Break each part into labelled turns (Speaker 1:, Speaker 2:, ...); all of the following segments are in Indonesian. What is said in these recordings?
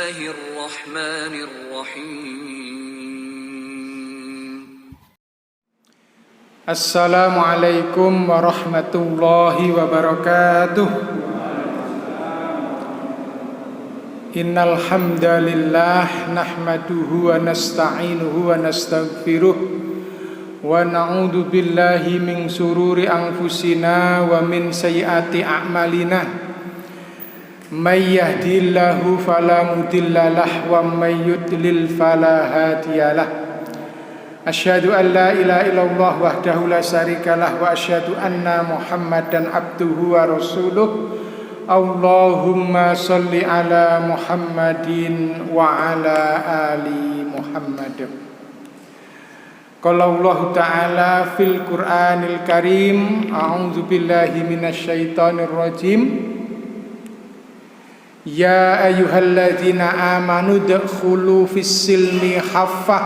Speaker 1: Bismillahirrahmanirrahim.
Speaker 2: Assalamualaikum warahmatullahi wabarakatuh. Innal hamdalillah nahmaduhu wa nasta'inuhu wa nastaghfiruh wa na'udzu billahi min sururi anfusina wa min sayyiati a'malina. May yahdihillahu fala mudhillalah wa may yudlil fala hadiyalah. Asyhadu an la ilaha illallah wahdahu la syarikalah wa asyhadu anna Muhammadan abduhu wa rasuluh. Allahumma sholli ala Muhammadin wa ala ali Muhammad. Qala Allah Ta'ala fil Qur'anil Karim, a'udzu billahi minasyaitonir rajim. Ya ayyuhalladzina amanu dkhulu fis-silmi haffah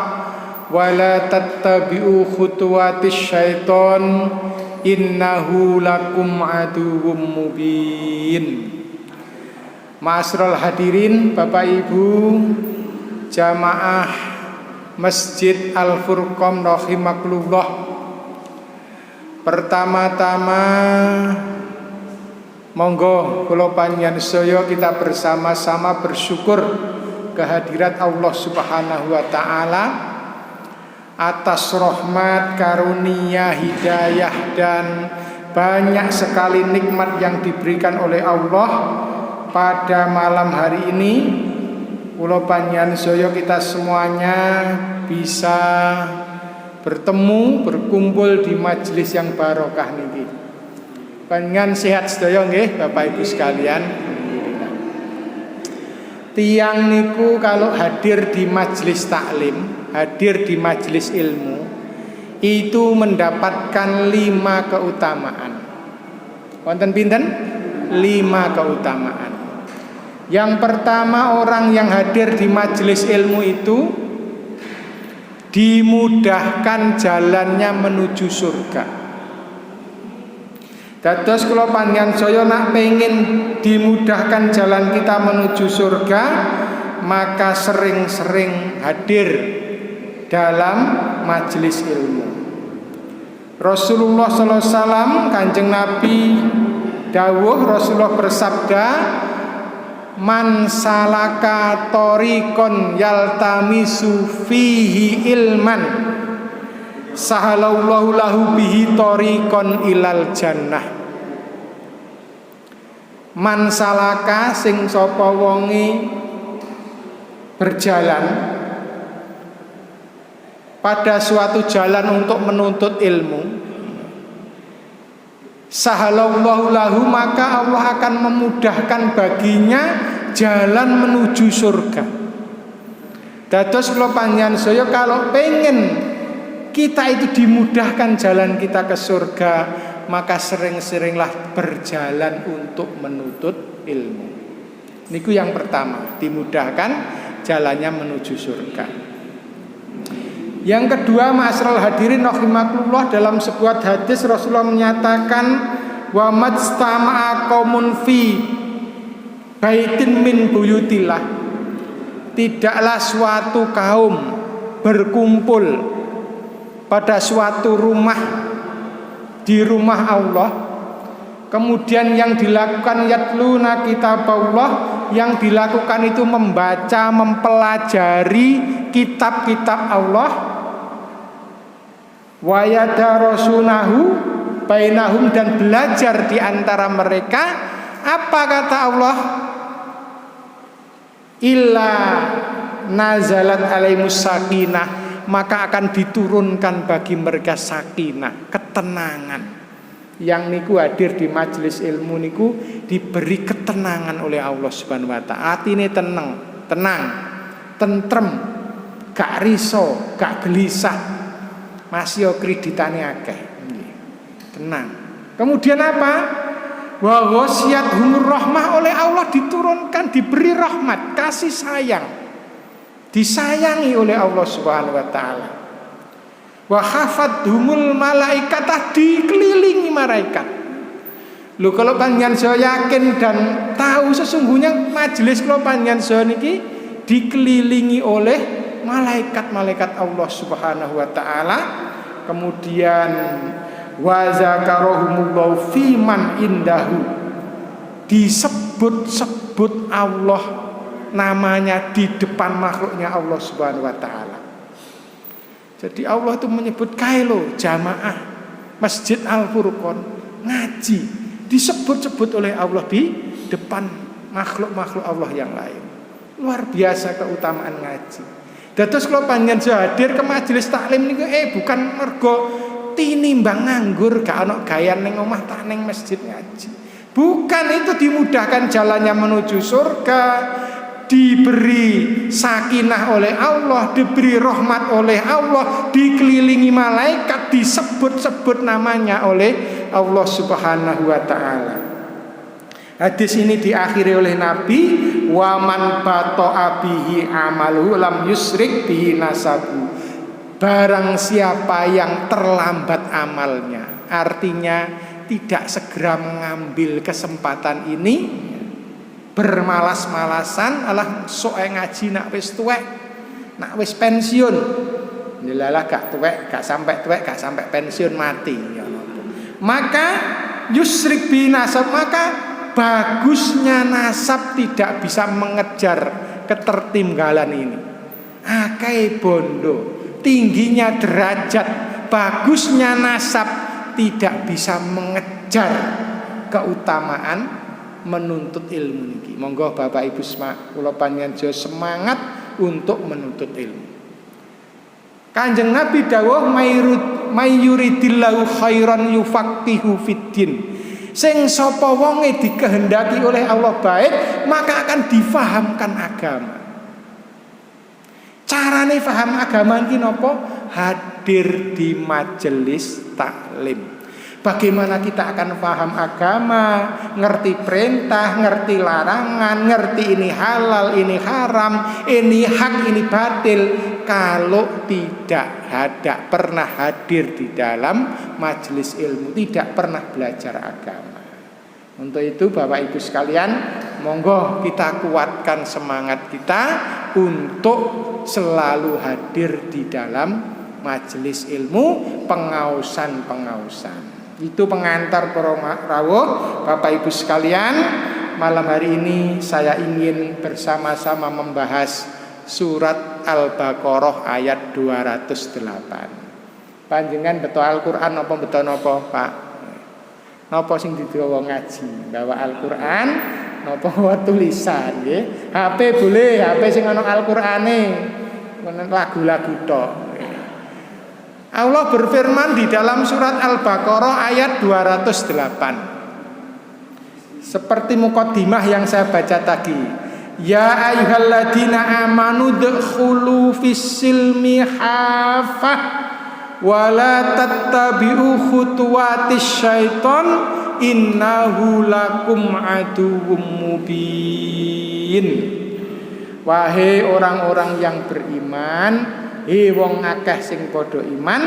Speaker 2: wa la tattabi'u khutuwatis syaiton innahu lakum aduwwum mubin. Ma'asyiral hadirin, Bapak Ibu jamaah Masjid Al-Furqan rahimakumullah. Pertama-tama monggo kula panjenengan sedaya kita bersama-sama bersyukur kehadirat Allah Subhanahu wa taala atas rahmat, karunia, hidayah dan banyak sekali nikmat yang diberikan oleh Allah pada malam hari ini. Kula panjenengan sedaya kita semuanya bisa bertemu, berkumpul di majelis yang barokah niki. Panjenengan sehat sedaya nggih Bapak Ibu sekalian. Tiang niku kalau hadir di majelis taklim, hadir di majelis ilmu, itu mendapatkan 5 keutamaan. Wonten pinten? 5 keutamaan. Yang pertama, orang yang hadir di majelis ilmu itu dimudahkan jalannya menuju surga. Dados kula panjenengan saya nak pengin dimudahkan jalan kita menuju surga, maka sering-sering hadir dalam majelis ilmu. Rasulullah sallallahu alaihi wasallam, Kanjeng Nabi dawuh, Rasulullah bersabda, man salaka tariqon yaltamisu fihi ilman sahalallahu lahu bihi tariqon ilal jannah. Man salaka sing sapa wonge berjalan pada suatu jalan untuk menuntut ilmu, sahalallahu lahu, maka Allah akan memudahkan baginya jalan menuju surga. Dados kula panjenengan saya kalau pengen kita itu dimudahkan jalan kita ke surga, maka sering-seringlah berjalan untuk menuntut ilmu. Niku yang pertama, dimudahkan jalannya menuju surga. Yang kedua, ma'asyiral hadirin rahimakumullah, dalam sebuah hadis Rasulullah menyatakan, wa majtama'a qaumun fi baitin min buyutillah, tidaklah suatu kaum berkumpul pada suatu rumah, di rumah Allah, kemudian yang dilakukan yatluna kitaballah, yang dilakukan itu membaca, mempelajari kitab-kitab Allah, wa yadarasunahu bainahum, dan belajar di antara mereka. Apa kata Allah? Illa nazalat alaihimus sakinah, maka akan diturunkan bagi mereka sakinah, ketenangan. Yang niku hadir di majelis ilmu niku diberi ketenangan oleh Allah Subhanahu wa taala. Atine tenang, tentrem, gak riso, gak gelisah, masih kreditane akeh. Tenang. Kemudian apa? Wa ghasyiyatuhumur rahmah, oleh Allah diturunkan, diberi rahmat, kasih sayang, disayangi oleh Allah Subhanahu wa taala. Wa hafathumul malaikatah, dikelilingi malaikat. Lho, kalau panjenengan saya yakin dan tahu sesungguhnya majelis kalau panjenengan saya niki dikelilingi oleh malaikat-malaikat Allah Subhanahu wa taala. Kemudian wa zakarahumullahu fiman indahu, disebut-sebut Allah namanya di depan makhluknya Allah Subhanahu wa taala. Jadi Allah itu menyebut kailo jamaah Masjid Al-Furqan ngaji, disebut-sebut oleh Allah di depan makhluk-makhluk Allah yang lain. Luar biasa keutamaan ngaji. Dados kalau panjenengan hadir ke majelis taklim niku bukan mergo tinimbang nganggur gak ana gayan ning omah tak ning masjid ngaji. Bukan, itu dimudahkan jalannya menuju surga, diberi sakinah oleh Allah, diberi rahmat oleh Allah, dikelilingi malaikat, disebut-sebut namanya oleh Allah Subhanahu wa taala. Hadis ini diakhiri oleh Nabi, wa man bata'a bihi amaluhu lam yusrik bihi nasabu. Barang siapa yang terlambat amalnya, artinya tidak segera mengambil kesempatan ini, bermalas-malasan, alah sok ngaji nak wis tuwek, nak wis pensiun. Nelalah gak tuwek, gak sampai tuwek, gak sampai pensiun mati ya. Maka yusrik bi nasab, maka bagusnya nasab tidak bisa mengejar ketertinggalan ini. Akai bondo, tingginya derajat, bagusnya nasab tidak bisa mengejar keutamaan menuntut ilmu niki. Monggo Bapak Ibu kula panjenengan semangat untuk menuntut ilmu. Kanjeng Nabi dawuh mayuridillahu khairan yufaqihu fiddin. Sing sapa wonge dikehendaki oleh Allah baik, maka akan difahamkan agama. Carane paham agama iki napa? Hadir di majelis taklim. Bagaimana kita akan paham agama, ngerti perintah, ngerti larangan, ngerti ini halal, ini haram, ini hak, ini batil, kalau tidak pernah hadir di dalam majelis ilmu, tidak pernah belajar agama. Untuk itu Bapak Ibu sekalian, monggo kita kuatkan semangat kita untuk selalu hadir di dalam majelis ilmu, pengausan. Itu pengantar para rawuh. Bapak Ibu sekalian, malam hari ini saya ingin bersama-sama membahas surat Al-Baqarah ayat 208. Panjenengan betul Al-Qur'an apa betul napa, Pak? Napa sing digawa ngaji? Bawa Al-Qur'an napa tulisan nggih? HP boleh, HP sing ana Al-Qur'ane. Lagu-lagu tok. Allah berfirman di dalam surat Al-Baqarah ayat 208. Seperti muqaddimah yang saya baca tadi. Ya ayyuhalladzina amanu dkhulu fis-silmi hafah wa la tattabi'u khutuwatis syaiton innahu lakum aduwwum mubin. Wahai orang-orang yang beriman, wong akeh sing padha iman,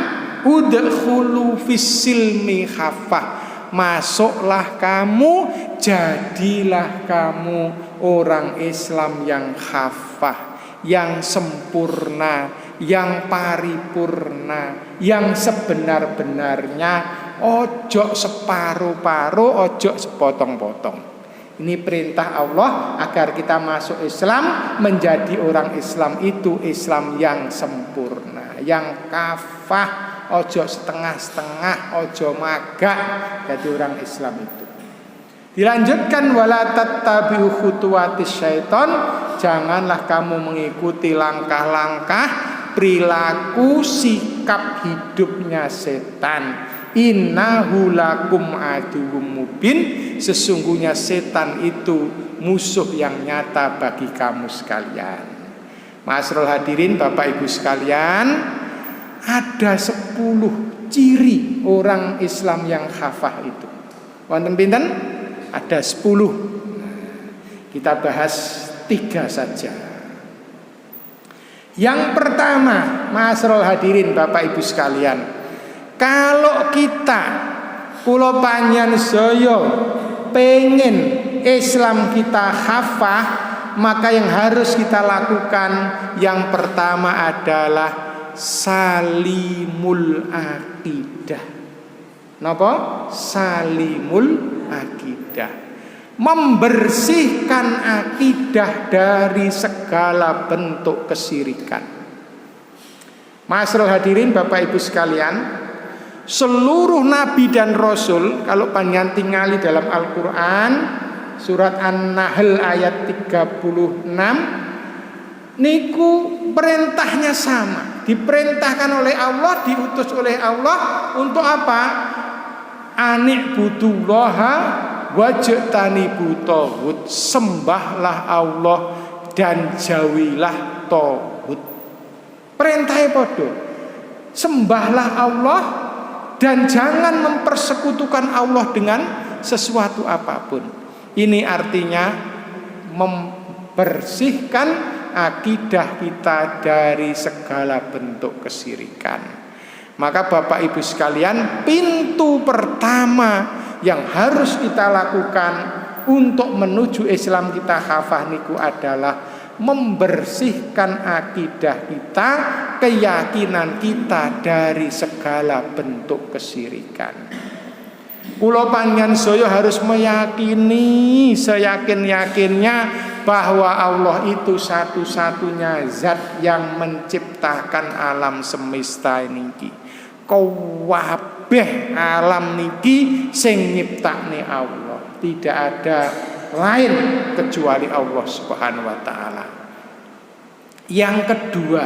Speaker 2: udkhulu fis-silmi khafah, masuklah kamu, jadilah kamu orang Islam yang khafah, yang sempurna, yang paripurna, yang sebenar-benarnya, ojo separuh-paruh, ojo sepotong-potong. Ini perintah Allah agar kita masuk Islam, menjadi orang Islam itu Islam yang sempurna, yang kafah, ojo setengah-setengah, ojo magak, jadi orang Islam itu. Dilanjutkan wala tattabi'u khutuwatis syaiton, janganlah kamu mengikuti langkah-langkah, perilaku, sikap hidupnya setan. Innahu lakum aduwwum mubin, sesungguhnya setan itu musuh yang nyata bagi kamu sekalian. Ma'asyiral hadirin Bapak Ibu sekalian, ada 10 ciri orang Islam yang khafah itu. Wonten pinten? Ada 10. Kita bahas 3 saja. Yang pertama, ma'asyiral hadirin Bapak Ibu sekalian, kalau kita kula panjenengan saya pengen Islam kita khafah, maka yang harus kita lakukan yang pertama adalah salimul akidah. Napa? Salimul akidah. Membersihkan akidah dari segala bentuk kesyirikan. Ma'asyiral hadirin Bapak Ibu sekalian, seluruh nabi dan rasul kalau panjenengan tingali dalam Al-Qur'an surat An-Nahl ayat 36 niku perintahnya sama, diperintahkan oleh Allah, diutus oleh Allah untuk apa? Ani'budullaha wajtanibu taghut, sembahlah Allah dan jauhilah taghut. Perintahnya padha. Sembahlah Allah dan jangan mempersekutukan Allah dengan sesuatu apapun. Ini artinya membersihkan akidah kita dari segala bentuk kesyirikan. Maka Bapak Ibu sekalian, pintu pertama yang harus kita lakukan untuk menuju Islam kita khafah niku adalah membersihkan akidah kita, keyakinan kita dari segala bentuk kesyirikan. Kula panjenengan saya harus meyakini seyakin-yakinnya bahwa Allah itu satu-satunya zat yang menciptakan alam semesta niki. Kabeh alam niki sing nyiptakne Allah, tidak ada lain kecuali Allah Subhanahu wa taala. Yang kedua,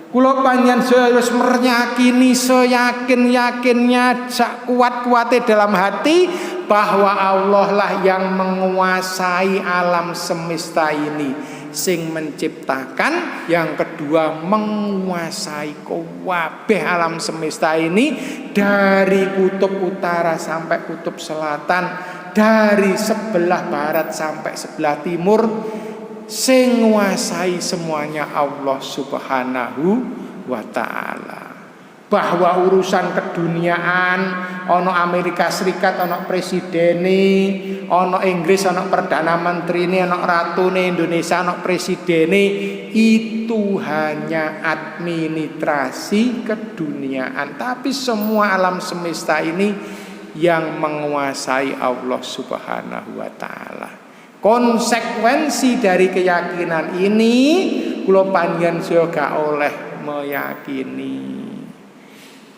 Speaker 2: kula panjenengan harus meyakini seyakin-yakinnya, sak kuat-kuate dalam hati bahwa Allah lah yang menguasai alam semesta ini, sing menciptakan. Yang kedua, menguasai kabeh alam semesta ini dari kutub utara sampai kutub selatan, dari sebelah barat sampai sebelah timur. Sing nguasai semuanya Allah Subhanahu wa ta'ala. Bahwa urusan keduniaan, ono Amerika Serikat, ono presidene, ono Inggris, ono perdana menterine, ono ratune Indonesia, ono presidene, itu hanya administrasi keduniaan. Tapi semua alam semesta ini yang menguasai Allah Subhanahu wa ta'ala. Konsekuensi dari keyakinan ini kula panjenengan juga oleh meyakini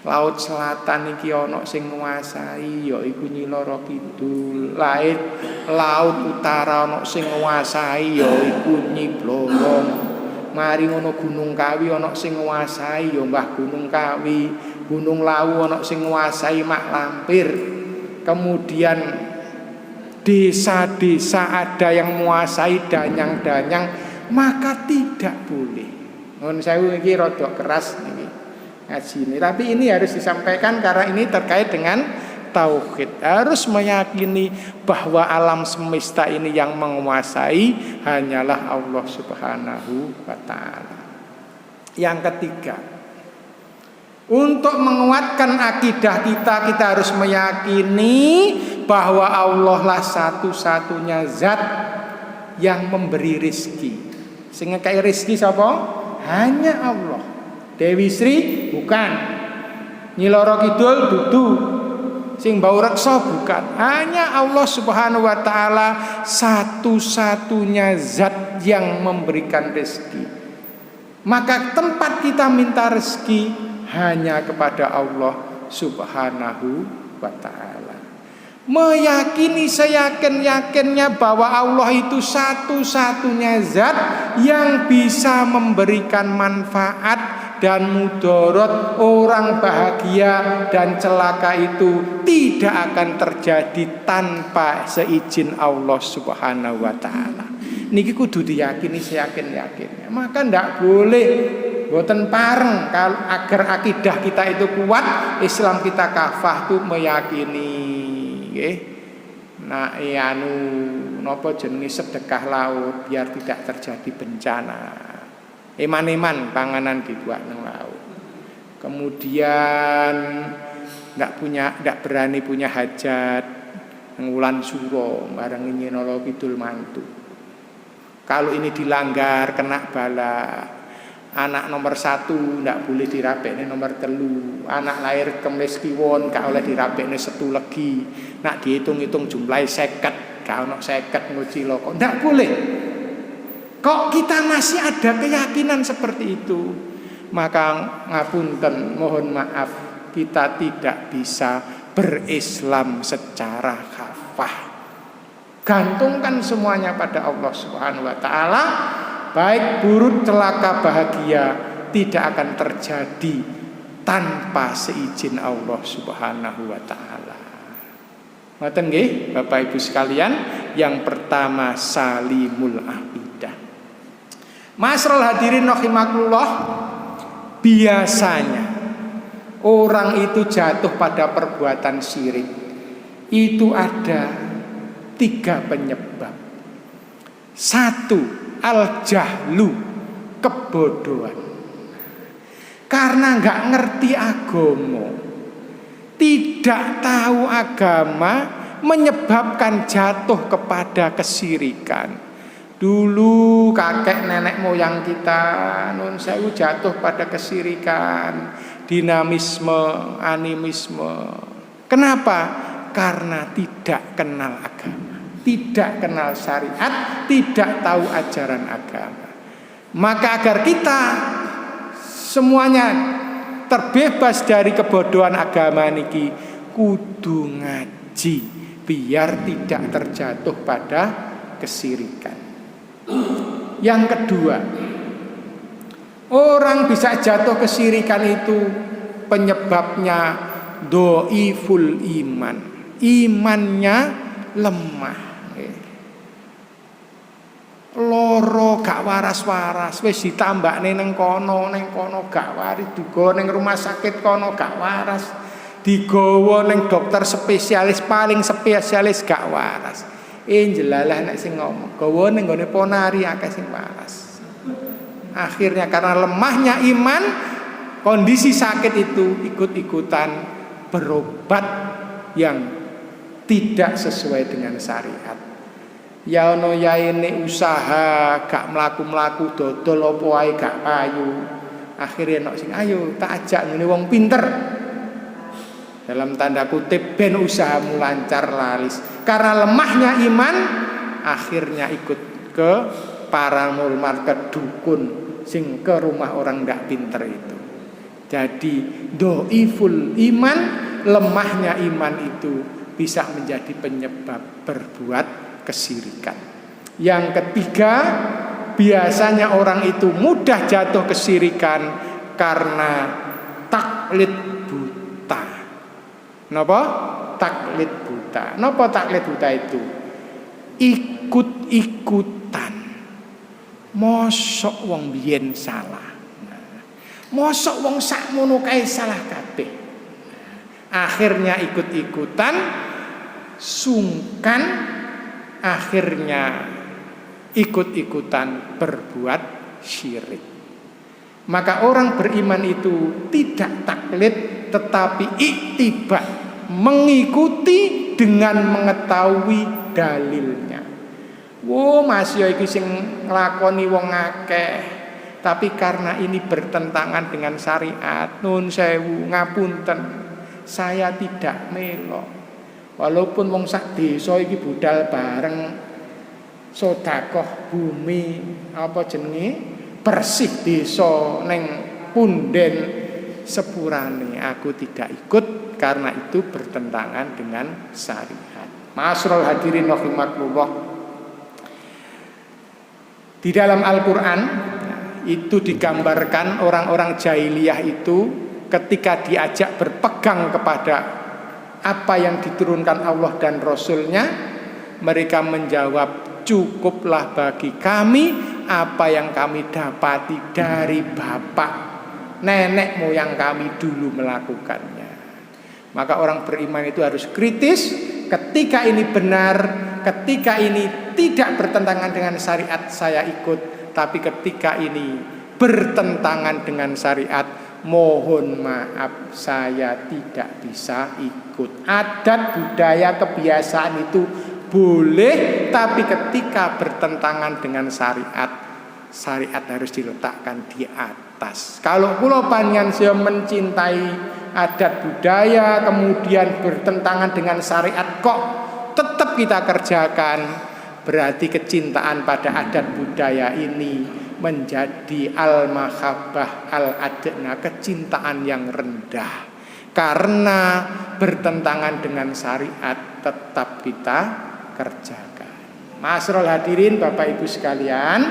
Speaker 2: Laut Selatan iki ana sing nguasai yaiku Nyi Loro Kidul. Laut Utara ana sing nguasai yaiku Nyi Blorong. Mari ngono Gunung Kawi ana sing nguasai ya Mbah Gunung Kawi. Gunung Lawu ana sing nguasai Mak Lampir. Kemudian desa-desa ada yang menguasai danyang-danyang, maka tidak boleh. Nun sewu iki rada keras niki ngaji ini, tapi ini harus disampaikan karena ini terkait dengan tauhid. Harus meyakini bahwa alam semesta ini yang menguasai hanyalah Allah Subhanahu wa taala. Yang ketiga, untuk menguatkan akidah kita harus meyakini bahwa Allah lah satu-satunya zat yang memberi rizki. Sing ngekei rizki sapa? Hanya Allah. Dewi Sri bukan. Nyi Loro Kidul dudu. Sing bau reksa bukan. Hanya Allah Subhanahu wa taala satu-satunya zat yang memberikan rizki. Maka tempat kita minta rizki hanya kepada Allah Subhanahu wa ta'ala. Meyakini seyakin-yakinnya bahwa Allah itu satu-satunya zat yang bisa memberikan manfaat dan mudarat. Orang bahagia dan celaka itu tidak akan terjadi tanpa seizin Allah Subhanahu wa ta'ala. Niki kudu diyakini seyakin-yakinnya. Maka ndak boleh boten pareng kalau agar akidah kita itu kuat, Islam kita kafah tuh meyakini nggih. Nah, anu napa jenenge sedekah laut biar tidak terjadi bencana. Eman-eman panganan dibuat nang laut. Kemudian ndak berani punya hajat nang wulan suro bareng Nyi Loro Kidul mantu. Kalau ini dilanggar kena bala. Anak nomor 1 ndak boleh dirapekne nomor 3. Anak lahir Kemis Kliwon gak oleh dirapekne 1 legi. Nak dihitung-hitung jumlahe 50, gak ono 50 nguci loko. Ndak boleh. Kok kita masih ada keyakinan seperti itu? Maka ngapunten, mohon maaf, kita tidak bisa berislam secara kafah. Gantungkan semuanya pada Allah Subhanahu wa taala. Baik buruk celaka bahagia tidak akan terjadi tanpa seizin Allah Subhanahu wa taala. Ngoten nggih, Bapak Ibu sekalian, yang pertama salimul aqidah. Masral hadirin rahimakumullah, biasanya orang itu jatuh pada perbuatan syirik itu ada 3 penyebab. 1, al-jahlu, kebodohan. Karena nggak ngerti agama, tidak tahu agama, menyebabkan jatuh kepada kesyirikan. Dulu kakek nenek moyang kita nun sewu jatuh pada kesyirikan, dinamisme, animisme. Kenapa? Karena tidak kenal agama, tidak kenal syariat, tidak tahu ajaran agama. Maka agar kita semuanya terbebas dari kebodohan agama niki, kudu ngaji biar tidak terjatuh pada kesyirikan. Yang kedua, orang bisa jatuh kesyirikan itu penyebabnya dhaiful iman, imannya lemah. Loro gak waras-waras, wis ditambakne ning kono gak waras, digawa ning rumah sakit kono gak waras, digawa ning dokter spesialis paling spesialis gak waras. Jelalah nek sing ngomong, gawa ning gone ponari akeh sing waras. Akhirnya karena lemahnya iman, kondisi sakit itu ikut-ikutan berobat yang tidak sesuai dengan syariat. Ya ono yaene usaha gak mlaku-mlaku dodol apa wae gak payu. Akhire nek sing ayo tak ajak ngene wong pinter. Dalam tanda kutip ben usahamu lancar laris. Karena lemahnya iman, akhirnya ikut ke paramul market dukun sing ke rumah orang ndak pinter itu. Jadi dhaiful iman, lemahnya iman itu bisa menjadi penyebab berbuat kesyirikan. Yang ketiga, biasanya orang itu mudah jatuh kesyirikan karena taklid buta. Napa? Taklid buta. Napa taklid buta itu? Ikut-ikutan. Mosok wong biyen salah. Mosok wong sakmono kae salah kabeh. Akhirnya ikut-ikutan, sungkan, akhirnya ikut-ikutan berbuat syirik. Maka orang beriman itu tidak taklid, tetapi iktiba, mengikuti dengan mengetahui dalilnya. Wo masih iki sing nglakoni wong akeh, tapi karena ini bertentangan dengan syariat, nun sewu ngapunten, saya tidak melok. Walaupun wong sak desa iki budal bareng sedekah bumi apa jenenge bersih desa ning punden sepurane, aku tidak ikut karena itu bertentangan dengan syariat. Ma'asyiral hadirin rahimakumullah. Di dalam Al-Qur'an itu digambarkan orang-orang jahiliyah itu ketika diajak berpegang kepada apa yang diturunkan Allah dan Rasulnya, mereka menjawab, cukuplah bagi kami apa yang kami dapati dari bapak nenek moyang kami dulu melakukannya. Maka orang beriman itu harus kritis. Ketika ini benar, ketika ini tidak bertentangan dengan syariat, saya ikut. Tapi ketika ini bertentangan dengan syariat, mohon maaf, saya tidak bisa ikut. Adat, budaya, kebiasaan itu boleh, tapi ketika bertentangan dengan syariat, syariat harus diletakkan di atas. Kalau kula panjenengan saya mencintai adat budaya kemudian bertentangan dengan syariat kok tetap kita kerjakan, berarti kecintaan pada adat budaya ini menjadi al-mahabbah al-adna, kecintaan yang rendah. Karena bertentangan dengan syariat tetap kita kerjakan. Ma'asyiral hadirin Bapak Ibu sekalian,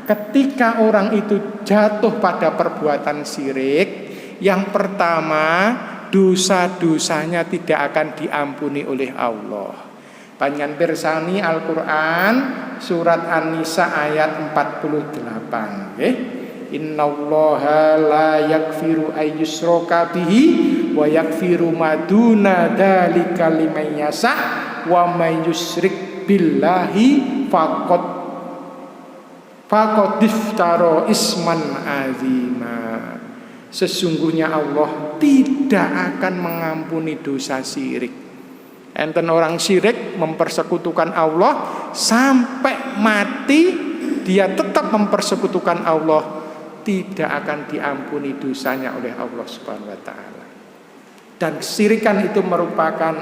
Speaker 2: ketika orang itu jatuh pada perbuatan syirik, yang pertama dosa-dosanya tidak akan diampuni oleh Allah. Panjenengan pirsani Al-Qur'an surat An-Nisa ayat 48, nggih. Innallaha la yaghfiru ayyushraka bihi wa yaghfiru ma duna dzalika liman yasha wa may yusyrik billahi faqad iftara isman azima. Sesungguhnya Allah tidak akan mengampuni dosa syirik. Enten orang syirik mempersekutukan Allah sampai mati, dia tetap mempersekutukan Allah, tidak akan diampuni dosanya oleh Allah Subhanahu wa taala. Dan kesyirikan itu merupakan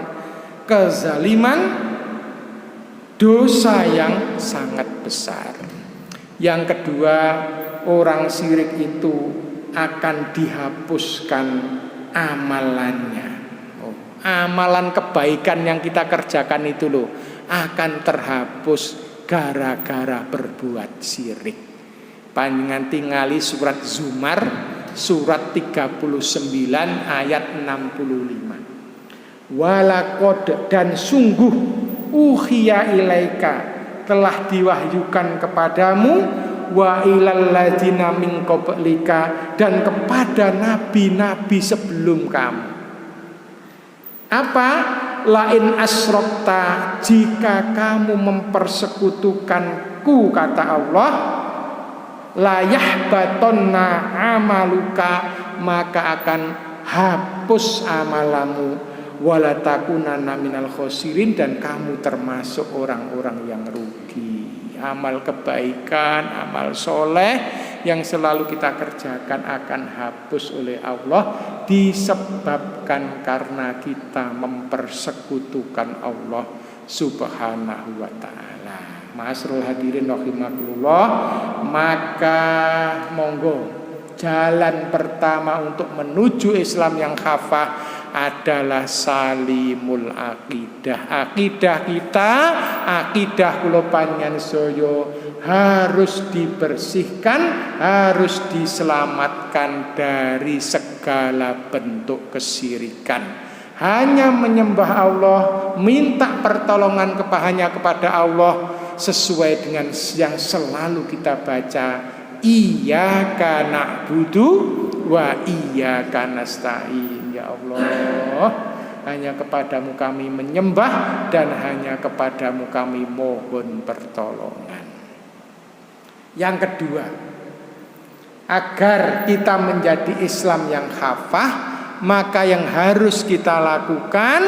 Speaker 2: kezaliman, dosa yang sangat besar. Yang kedua, orang syirik itu akan dihapuskan amalannya. Amalan kebaikan yang kita kerjakan itu loh akan terhapus gara-gara berbuat syirik. Panjenengan tingali surat Zumar surat 39 ayat 65. Walaqad, dan sungguh uhiya ilaika, telah diwahyukan kepadamu, wa ilal ladzina min qablika, dan kepada nabi-nabi sebelum kamu. Apa? Lain asrokta, jika kamu mempersekutukanku, kata Allah, la yahbatonna amaluka, maka akan hapus amalamu, wala takunanna minal khosirin, dan kamu termasuk orang-orang yang rugi. Amal kebaikan, amal soleh yang selalu kita kerjakan akan hapus oleh Allah, disebabkan karena kita mempersekutukan Allah Subhanahu wa ta'ala. Ma'asyiral hadirin rahimakumullah, maka monggo jalan pertama untuk menuju Islam yang khafah adalah salimul akidah. Akidah kita, akidah kula panjenengan saya harus dibersihkan, harus diselamatkan dari segala bentuk kesyirikan. Hanya menyembah Allah, minta pertolongan kepada Allah sesuai dengan yang selalu kita baca, iyyaka na'budu wa iyyaka nasta'in. Ya Allah, hanya kepadamu kami menyembah dan hanya kepadamu kami mohon pertolongan. Yang kedua, agar kita menjadi Islam yang khafah, maka yang harus kita lakukan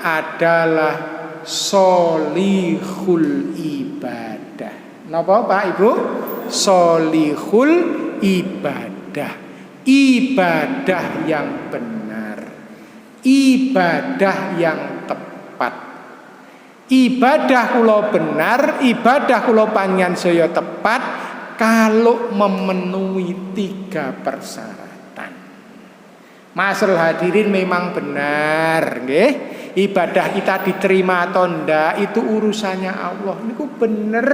Speaker 2: adalah solihul ibadah. Napa Pak Ibu? Solihul ibadah. Ibadah yang benar, ibadah yang tepat. Ibadah kula benar, ibadah kula panjenengan saya tepat kalau memenuhi 3 persyaratan. Ma'asyiral hadirin, memang benar nggih, ibadah kita diterima atau ndak itu urusannya Allah, niku bener.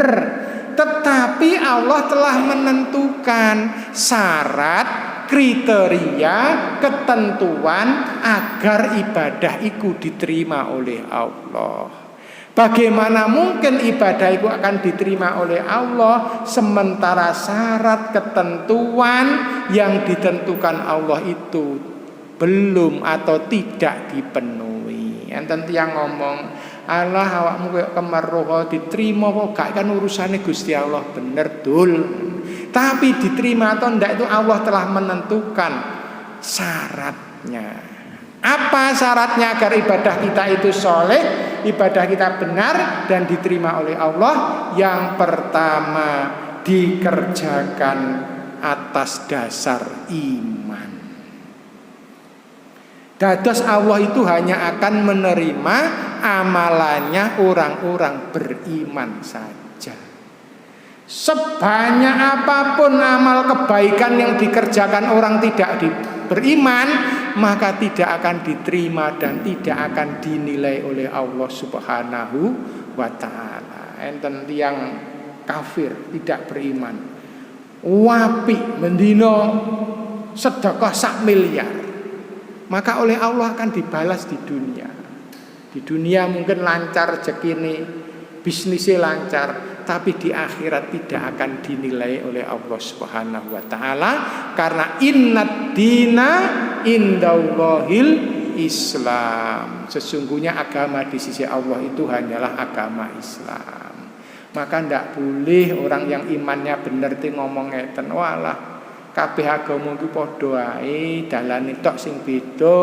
Speaker 2: Tetapi Allah telah menentukan syarat, kriteria, ketentuan agar ibadah itu diterima oleh Allah. Bagaimana mungkin ibadah itu akan diterima oleh Allah sementara syarat ketentuan yang ditentukan Allah itu belum atau tidak dipenuhi. Enten tiyang ngomong, Allah awakmu koyo kemeruh diterima kok gak, kan urusane Gusti Allah. Bener dul. Tapi diterima atau ndak itu Allah telah menentukan syaratnya. Apa syaratnya agar ibadah kita itu soleh? ibadah kita benar dan diterima oleh Allah? Yang pertama, dikerjakan atas dasar iman. Dados Allah itu hanya akan menerima amalannya orang-orang beriman saja. Sebanyak apapun amal kebaikan yang dikerjakan orang tidak beriman, maka tidak akan diterima dan tidak akan dinilai oleh Allah Subhanahu wa ta'ala. Enten tiyang kafir tidak beriman, wapi mendino sedekah 1 miliar, maka oleh Allah akan dibalas di dunia. Di dunia mungkin lancar rezekine, bisnisnya lancar, tapi di akhirat tidak akan dinilai oleh Allah Subhanahu wa ta'ala, karena innad dina indallahil Islam. Sesungguhnya agama di sisi Allah itu hanyalah agama Islam. Maka ndak boleh orang yang imannya bener ti ngomong ngeten, walah kabeh agama iki padha ae, dalane tok sing beda,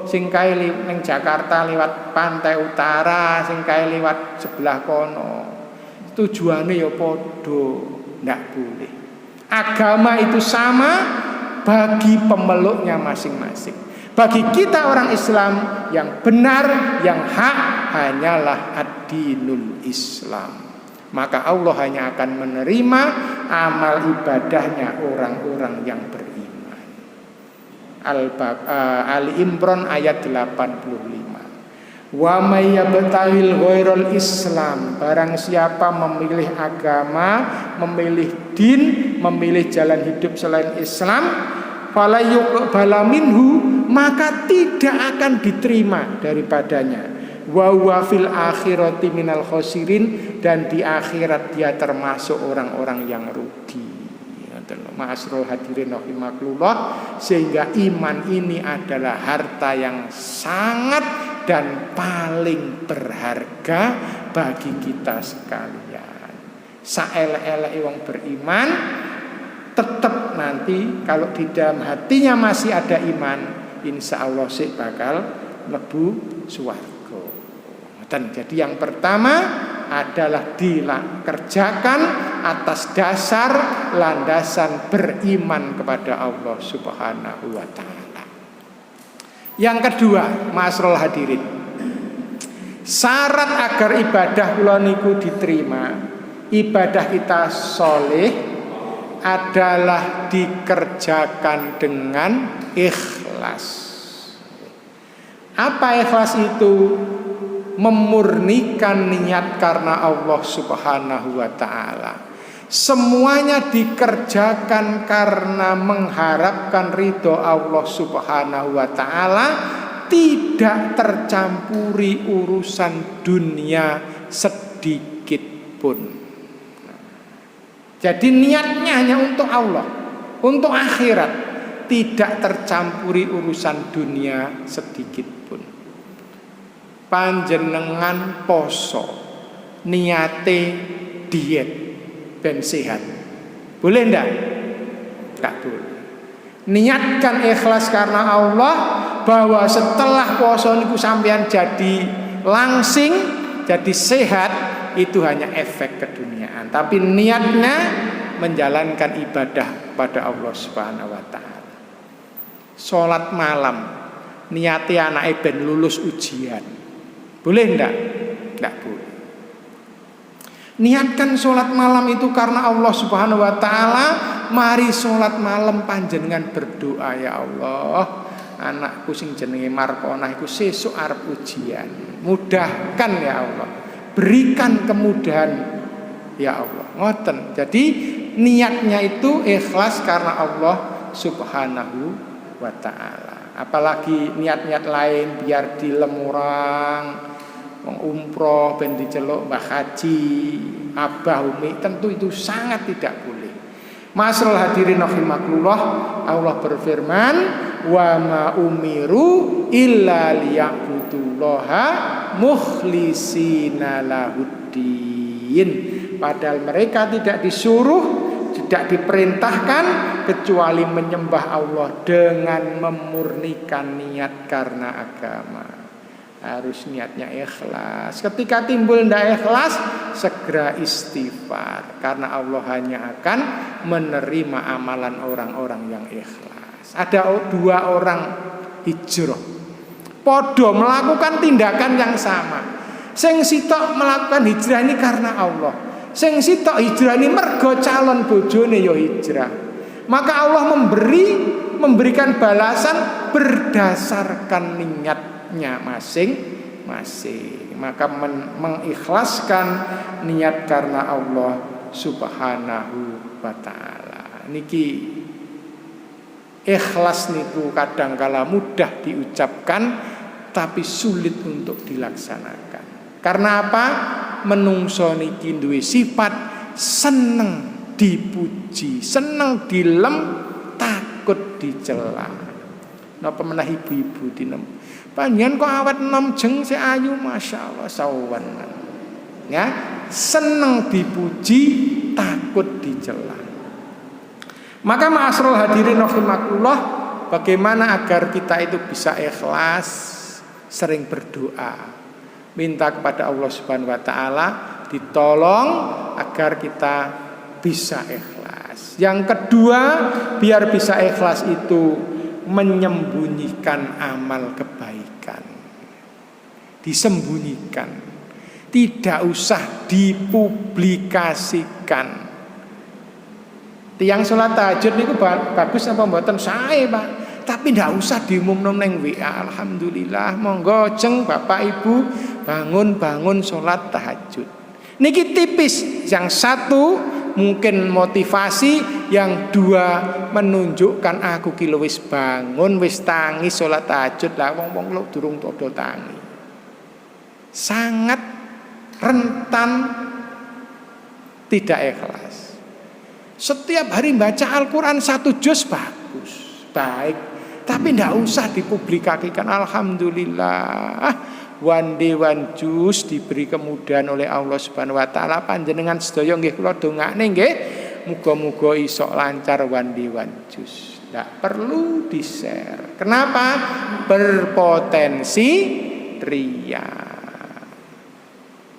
Speaker 2: sing kae ning Jakarta liwat pantai utara, sing kae liwat sebelah kono. Tujuannya ya podo, ndak boleh. Agama itu sama bagi pemeluknya masing-masing. Bagi kita orang Islam, yang benar, yang hak hanyalah ad-dinul Islam. Maka Allah hanya akan menerima amal ibadahnya orang-orang yang beriman. Ali Imran ayat 85. Wa may yabtahil ghairal Islam, barang siapa memilih agama, memilih din, memilih jalan hidup selain Islam, fala yuqbala minhu, maka tidak akan diterima daripadanya. Wa huwa fil akhirati minal khosirin, dan di akhirat dia termasuk orang-orang yang rugi. Ma'asrul hadirin rahimakumullah, sehingga iman ini adalah harta yang sangat dan paling berharga bagi kita sekalian. Saelek-elek wong beriman, tetap nanti kalau di dalam hatinya masih ada iman, insya Allah sih bakal mlebu swarga. Dan jadi yang pertama adalah dikerjakan atas dasar landasan beriman kepada Allah Subhanahu wa ta'ala. Yang kedua, ma'asrul hadirin, syarat agar ibadah kula niku diterima, ibadah kita soleh, adalah dikerjakan dengan ikhlas. Apa ikhlas itu? Memurnikan niat karena Allah Subhanahu wa ta'ala. Semuanya dikerjakan karena mengharapkan ridho Allah Subhanahu wa ta'ala, tidak tercampuri urusan dunia sedikit pun. Jadi niatnya hanya untuk Allah, untuk akhirat, tidak tercampuri urusan dunia sedikit pun. Panjenengan poso, niate diet ben sehat, boleh ndak? Tak boleh. Niatkan ikhlas karena Allah, bahwa setelah poso niku sampean jadi langsing, jadi sehat, itu hanya efek keduniaan. Tapi niatnya menjalankan ibadah pada Allah Subhanahu wa ta'ala. Salat malam, niate anake ben lulus ujian, boleh enggak? Enggak boleh. Niatkan sholat malam itu karena Allah Subhanahu wa ta'ala. Mari sholat malam panjenengan berdoa, ya Allah, anakku sing jenenge Markonah iku sesuk arep ujian, mudahkan ya Allah, berikan kemudahan ya Allah. Ngoten. Jadi niatnya itu ikhlas karena Allah Subhanahu wa ta'ala. Apalagi niat-niat lain biar dilemurang, umroh ben diceluk Mbah Haji, Abah Umi, tentu itu sangat tidak boleh. Ma'asyiral hadirin rahimakumullah, Allah berfirman, wa ma umiru illa liya'budullaha mukhlisina lahuddin. Padahal mereka tidak disuruh, tidak diperintahkan kecuali menyembah Allah dengan memurnikan niat karena agama. Harus niatnya ikhlas. Ketika timbul ndak ikhlas, segera istighfar, karena Allah hanya akan menerima amalan orang-orang yang ikhlas. Ada 2 orang hijrah, podo melakukan tindakan yang sama. Sing sitok melakukan hijrah ini karena Allah, sing sitok hijrah ini mergo calon bojone yo hijrah. Maka Allah memberikan balasan berdasarkan niatnya masing-masing. Maka mengikhlaskan niat karena Allah Subhanahu wa ta'ala. Niki ikhlas niku kadangkala mudah diucapkan tapi sulit untuk dilaksanakan. Karena apa? Menungso niki duwe sifat seneng dipuji, seneng dilem, takut dicela. Napa menah ibu-ibu dinem. Panjenengan kok awet enom jeng si ayu, masyaallah sawan. Ya, seneng dipuji, takut dicela. Maka ma'asrul hadirin rahimakumullah, bagaimana agar kita itu bisa ikhlas? Sering berdoa, minta kepada Allah Subhanahu wa taala ditolong agar kita bisa ikhlas. Yang kedua, biar bisa ikhlas itu menyembunyikan amal kebaikan. Disembunyikan, tidak usah dipublikasikan. Tiang sholat tahajud niku bagus apa mboten? Sae, Pak. Tapi tidak usah diumumno neng WA. Alhamdulillah, monggo jeng Bapak Ibu bangun sholat tahajud. Niki tipis. Yang satu mungkin motivasi, yang 2 menunjukkan aku ki wis bangun, wis tangi sholat tahajud lah, wong-wong lo durung podo tangi. Sangat rentan tidak ikhlas. Setiap hari baca Al-Quran 1 juz bagus, baik, tapi tidak usah dipublikasikan. Alhamdulillah, one day one juz diberi kemudahan oleh Allah Subhanahu wa taala. Panjenengan sedaya nggih kula dongakne nggih, muga-muga iso lancar one day one juz. Tidak perlu di-share. Kenapa? Berpotensi riya.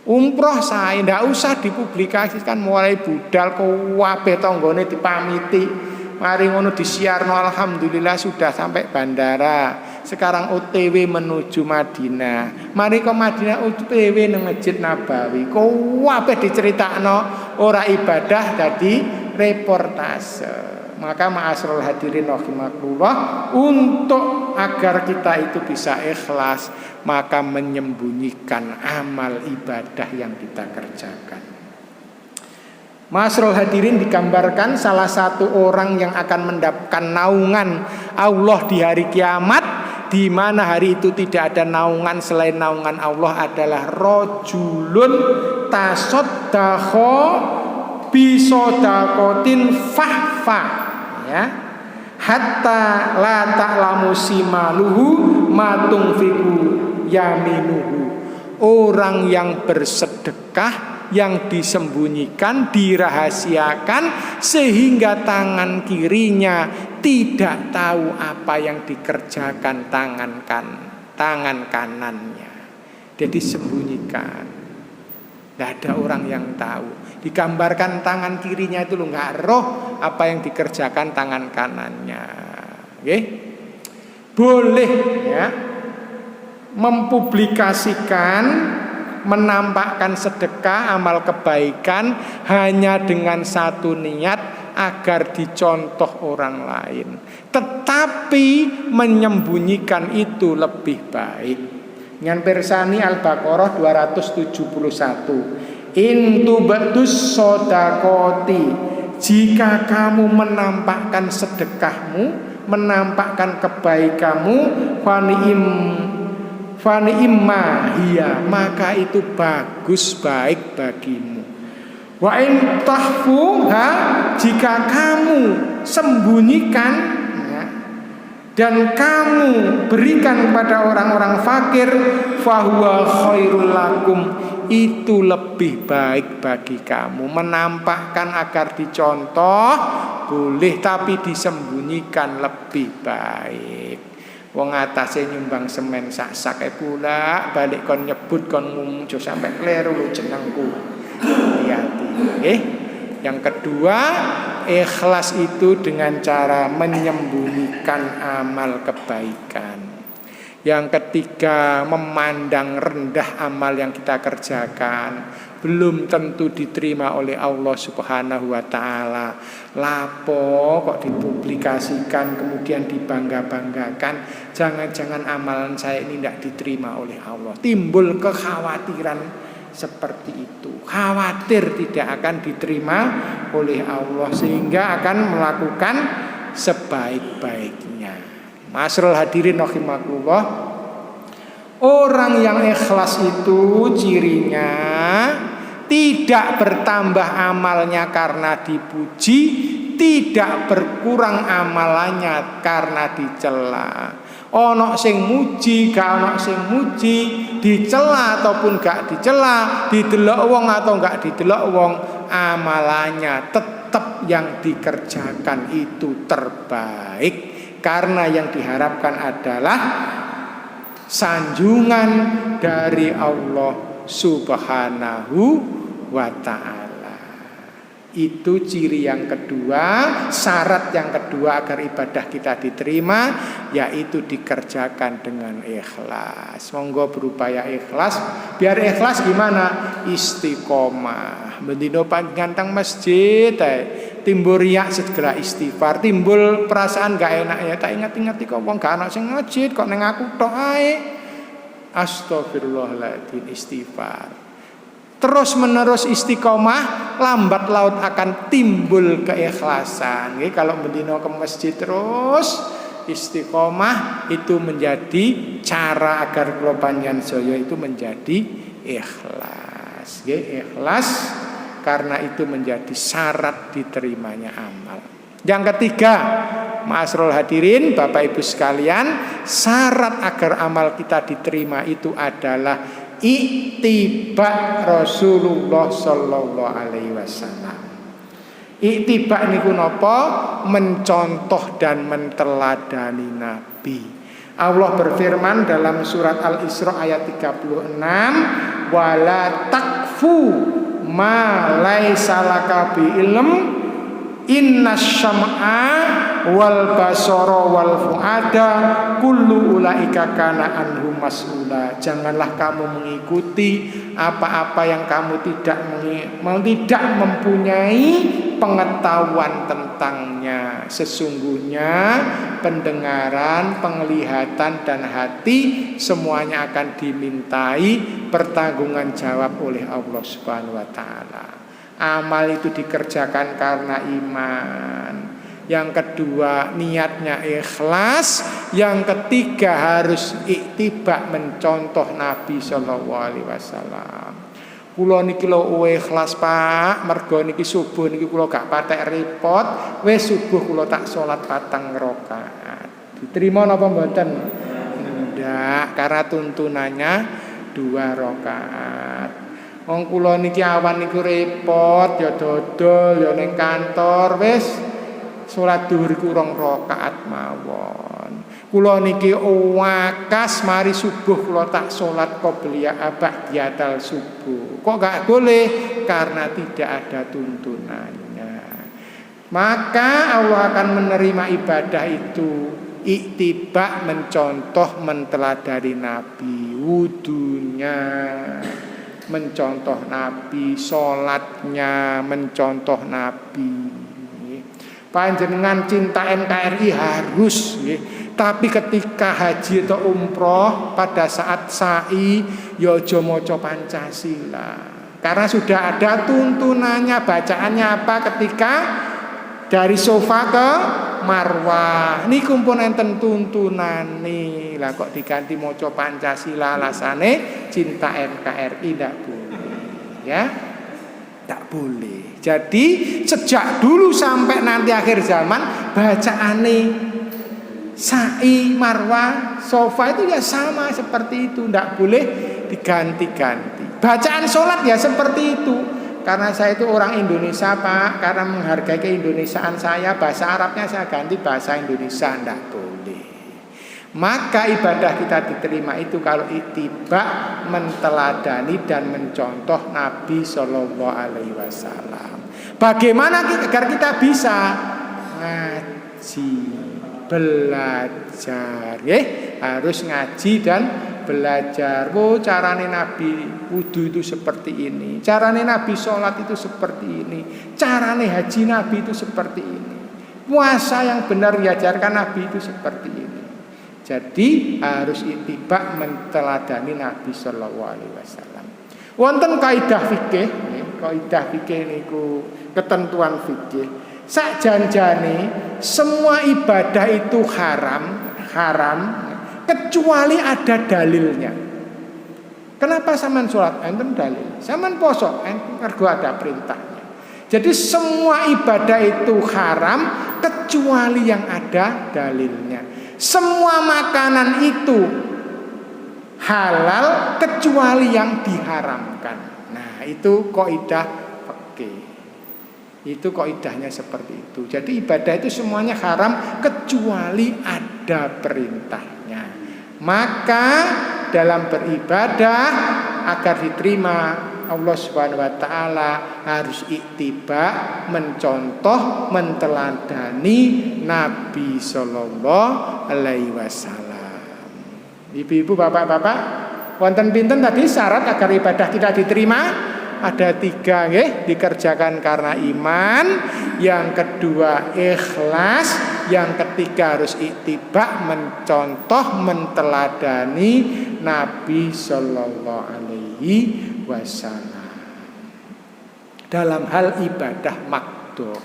Speaker 2: Umroh saya tidak usah dipublikasikan, mulai budal kabeh tanggane dipamiti. Mari ngono disiarno, alhamdulillah sudah sampai bandara. Sekarang OTW menuju Madinah. Mari ke Madinah OTW nang Masjid Nabawi. Kabeh diceritakno, ora ibadah dadi reportase. Maka ma'asrul hadirin rahimakumullah, untuk agar kita itu bisa ikhlas, maka menyembunyikan amal ibadah yang kita kerjakan. Ma'asrul hadirin, digambarkan salah satu orang yang akan mendapatkan naungan Allah di hari kiamat, di mana hari itu tidak ada naungan selain naungan Allah, adalah rajulun tasaddaqo bisodakotin fahfa, ya, hatta la ta'lamu simaluhu ma tunfiqu yaminuhu. Orang yang bersedekah, yang disembunyikan, dirahasiakan, sehingga tangan kirinya tidak tahu apa yang dikerjakan tangan kanannya. Jadi disembunyikan, tidak ada orang yang tahu. Digambarkan tangan kirinya itu lo nggak roh apa yang dikerjakan tangan kanannya. Oke? Boleh ya mempublikasikan, menampakkan sedekah, amal kebaikan hanya dengan satu niat, agar dicontoh orang lain. Tetapi menyembunyikan itu lebih baik. Dengan persani Al-Baqarah 271. Intu batus sodakoti, jika kamu menampakkan sedekahmu, menampakkan kebaikanmu, fani imma hiya, maka itu bagus, baik bagimu. Wa in tahfuha, jika kamu sembunyikan ya, dan kamu berikan kepada orang-orang fakir, fahuwa khairul lakum, itu lebih baik bagi kamu. Menampakkan agar dicontoh boleh, tapi disembunyikan lebih baik. Wong atase nyumbang semen sak-sak pula balik kon nyebut kon muncul sampai kleru lu jenengku. Hati-hati. Nggih. Yang kedua, ikhlas itu dengan cara menyembunyikan amal kebaikan. Yang ketiga, memandang rendah amal yang kita kerjakan, belum tentu diterima oleh Allah Subhanahu wa taala. Lapo kok dipublikasikan kemudian dibangga-banggakan, jangan-jangan amalan saya ini tidak diterima oleh Allah. Timbul kekhawatiran seperti itu, khawatir tidak akan diterima oleh Allah sehingga akan melakukan sebaik-baiknya. Masrul hadirin rahimakumullah, orang yang ikhlas itu cirinya tidak bertambah amalnya karena dipuji, tidak berkurang amalannya karena dicela. Ono sing muji, gak ono sing muji, dicela ataupun gak dicela, didelok wong atau gak didelok wong, amalannya tetap yang dikerjakan itu terbaik, karena yang diharapkan adalah sanjungan dari Allah Subhanahu wa ta'ala. Itu ciri yang kedua, syarat yang kedua agar ibadah kita diterima, yaitu dikerjakan dengan ikhlas. Monggo berupaya ikhlas. Biar ikhlas gimana? Istiqomah. Bendino ganteng masjid, timbul riak segera istighfar, timbul perasaan gak enak ya, tak ingat-ingat kok wong gak ana sing masjid kok ning aku tok ae. Astagfirullahaladzim, istighfar. Terus menerus istiqomah, lambat laun akan timbul keikhlasan. Jadi kalau bendino ke masjid terus istiqomah, itu menjadi cara agar kula panjenengan saya itu menjadi ikhlas. Jadi ikhlas karena itu menjadi syarat diterimanya amal. Yang ketiga, ma'asyiral hadirin, Bapak Ibu sekalian, syarat agar amal kita diterima itu adalah ittiba Rasulullah sallallahu alaihi wasallam. Ittiba niku napa? Mencontoh dan menteladani Nabi. Allah berfirman dalam surat Al-Isra ayat 36, wala takfu ma laisa laka bi ilm innasyam'a wal basara wal fuada kullu ulaika kana anhu mas'ula. Janganlah kamu mengikuti apa-apa yang kamu tidak mempunyai pengetahuan tentangnya. Sesungguhnya pendengaran, penglihatan dan hati semuanya akan dimintai pertanggungan jawab oleh Allah Subhanahu wa taala. Amal itu dikerjakan karena iman. Yang kedua, niatnya ikhlas. Yang ketiga, harus iktiba mencontoh Nabi sallallahu alaihi wasallam. Kula niki lho ikhlas Pak, mergo niki subuh niki kula gak patek repot, wis subuh kula tak salat 4 rakaat. Diterima napa mboten? Ndak, karena tuntunannya 2 rakaat. Wong kula niki awan niku repot, ya dodol, ya ning kantor, wis salat zuhur ku 2 rakaat mawon. Kula niki wakas mari subuh kula tak salat qobliyah ba'diyal subuh. Kok gak boleh? Karena tidak ada tuntunannya. Maka Allah akan menerima ibadah itu. Iktiba mencontoh menteladani Nabi, wudunya mencontoh Nabi, sholatnya mencontoh Nabi. Panjenengan cinta NKRI harus, tapi ketika haji atau umroh pada saat sa'i ya aja maca Pancasila, karena sudah ada tuntunannya. Bacaannya apa ketika dari sofa ke Marwah? Ini kumpul enten tuntunane. Lah kok diganti maca Pancasila alasane cinta NKRI? Tidak boleh, ya, tidak boleh. Jadi sejak dulu sampai nanti akhir zaman, bacaane sa'i, marwah, sofa itu ya sama seperti itu, tidak boleh diganti-ganti. Bacaan sholat ya seperti itu. Karena saya itu orang Indonesia Pak, karena menghargai keindonesiaan saya, bahasa Arabnya saya ganti bahasa Indonesia, tidak boleh. Maka ibadah kita diterima itu kalau ittiba, menteladani dan mencontoh Nabi Shallallahu Alaihi Wasallam. Bagaimana agar kita bisa ngaji, belajar, harus ngaji dan belajar. Oh, carane Nabi wudu itu seperti ini, carane Nabi sholat itu seperti ini, carane haji Nabi itu seperti ini, puasa yang benar diajarkan Nabi itu seperti ini. Jadi harus ittiba, menteladani Nabi Sallallahu Alaihi Wasallam. Wonten kaidah fikih, kaidah fikih niku ketentuan fikih. Sakjanjane semua ibadah itu haram kecuali ada dalilnya. Kenapa sampean sholat? Enten dalil. Sampean poso, mergo ada perintahnya. Jadi semua ibadah itu haram kecuali yang ada dalilnya. Semua makanan itu halal kecuali yang diharamkan. Nah, itu kaidah fikih. Itu kaidahnya seperti itu. Jadi ibadah itu semuanya haram kecuali ada perintahnya. Maka dalam beribadah agar diterima Allah Subhanahu wa taala harus ittiba, mencontoh, menteladani Nabi sallallahu alaihi wasallam. Ibu-ibu, bapak-bapak, wonten pinten tadi syarat agar ibadah kita diterima? Ada 3 nggih, dikerjakan karena iman, yang kedua ikhlas, yang ketiga harus ittiba, mencontoh, menteladani Nabi sallallahu alaihi wasallam. Dalam hal ibadah makdo,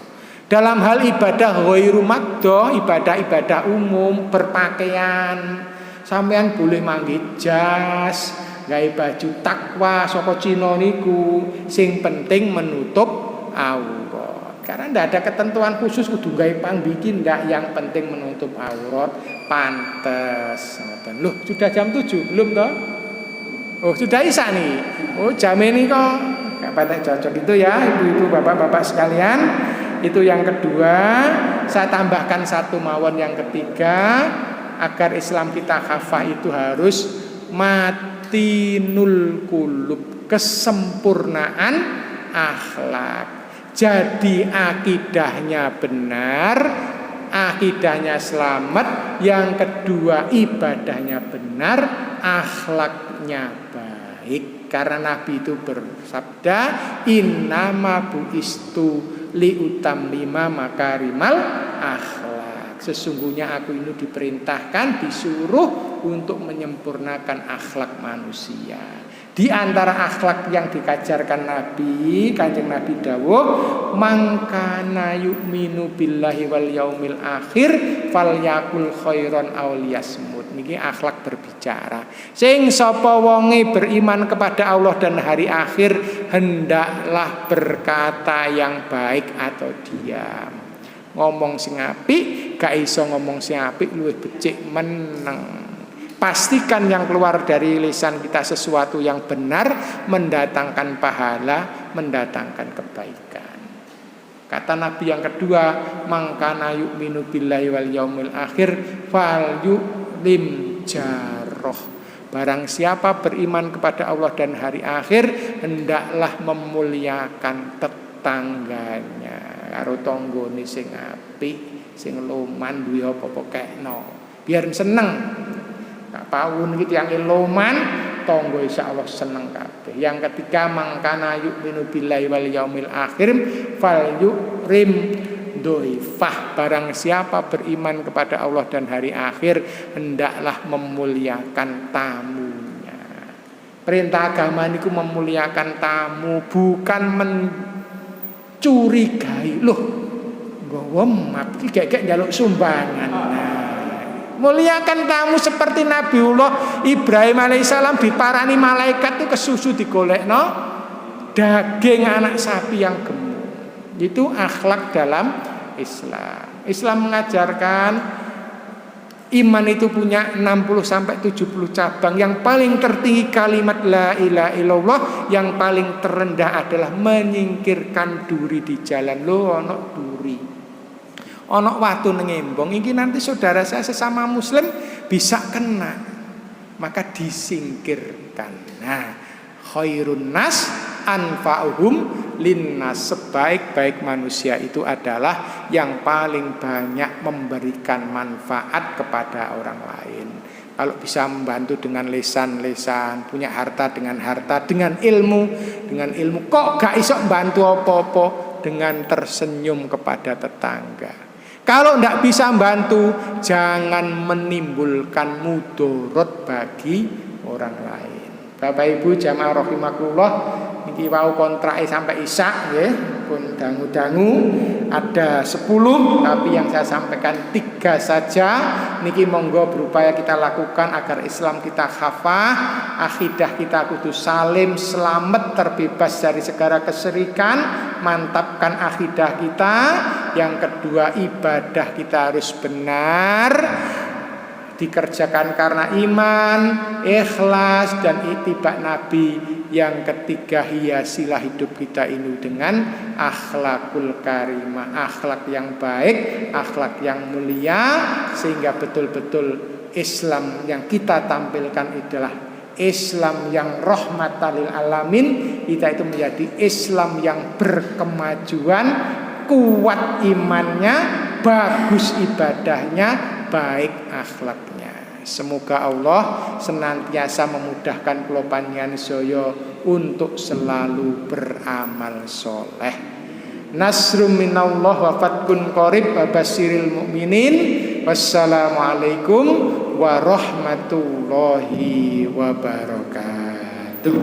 Speaker 2: dalam hal ibadah ghairu makdo, ibadah-ibadah umum, berpakaian, sampean boleh mangge jas, gawe baju takwa saka Cina niku, sing penting menutup aurat. Karena ndak ada ketentuan khusus kudu gawe pangbikin, ndak, yang penting menutup aurat, pantes. Loh, sudah jam 7 belum toh? Oh, sudah isya nih. Oh, jam ini kok gak patek cocok itu ya, ibu-ibu, bapak-bapak sekalian. Itu yang kedua. Saya tambahkan satu mawon yang ketiga, agar Islam kita kafah itu harus matinul kulub, kesempurnaan akhlak. Jadi akidahnya benar, akidahnya selamat. Yang kedua ibadahnya benar, akhlaknya baik. Karena Nabi itu bersabda, innama buistu liutammima makarimal akhlak. Sesungguhnya aku ini diperintahkan, disuruh untuk menyempurnakan akhlak manusia. Di antara akhlak yang dikajarkan Nabi, Kanjeng Nabi dawuh, mangkana yu'minu billahi wal yaumil akhir falyakul khairan aw liyasmut. Niki akhlak berbicara. Sing sapa wonge beriman kepada Allah dan hari akhir, hendaklah berkata yang baik atau diam. Ngomong sing apik, gak iso ngomong sing apik luwih becik meneng. Pastikan yang keluar dari lisan kita sesuatu yang benar, mendatangkan pahala, mendatangkan kebaikan. Kata Nabi yang kedua, mangkana yu'minu billahi wal yaumil akhir fal yu'lim jaroh. Barang siapa beriman kepada Allah dan hari akhir, hendaklah memuliakan tetangganya. Karo tanggane sing apik, sing loman duwe apa-apa kekno, biar seneng. Tak pawun iki tiyang loman, tangga insyaallah seneng kabeh. Yang ketiga, mangkana yu'minu billahi wal yaumil akhir fal yu'rim doifah. Barang siapa beriman kepada Allah dan hari akhir, hendaklah memuliakan tamunya. Perintah agama niku memuliakan tamu, bukan mencurigai. Loh, nggawa map iki gek njaluk sumbangan. Muliakan tamu seperti Nabiullah Ibrahim alaihissalam diparani malaikat itu kesusu digolekno daging anak sapi yang gemuk. Itu akhlak dalam Islam. Islam mengajarkan iman itu punya 60 sampai 70 cabang. Yang paling tertinggi kalimat la ilaha illallah, yang paling terendah adalah menyingkirkan duri di jalan. Loh, ono duri, ono watu neng embong. Ini nanti saudara saya sesama muslim bisa kena, maka disingkirkan. Nah, khairun nas anfa'uhum linnas, sebaik-baik manusia itu adalah yang paling banyak memberikan manfaat kepada orang lain. Kalau bisa membantu dengan lesan-lesan, punya harta, dengan ilmu, kok gak iso bantu apa-apa, dengan tersenyum kepada tetangga. Kalau tidak bisa membantu, jangan menimbulkan mudarat bagi orang lain. Bapak Ibu jamaah rahimakumullah, niki wau kontrake sampai isya nggih, pun dangu-dangu ada 10, tapi yang saya sampaikan 3 saja. Niki monggo berupaya kita lakukan agar Islam kita khafah, akidah kita kudu salim, selamat, terbebas dari segala kesyirikan, mantapkan akidah kita. Yang kedua, ibadah kita harus benar, dikerjakan karena iman, ikhlas, dan ittiba Nabi. Yang ketiga, hiasilah hidup kita ini dengan akhlakul karimah, akhlak yang baik, akhlak yang mulia, sehingga betul-betul Islam yang kita tampilkan adalah Islam yang rahmatan lil alamin. Kita itu menjadi Islam yang berkemajuan, kuat imannya, bagus ibadahnya, baik akhlaknya. Semoga Allah senantiasa memudahkan kula panjenengan sedaya untuk selalu beramal soleh. Nasrum minallah wa fatkun qarib wa basyiril mukminin. Wassalamualaikum warahmatullahi wabarakatuh.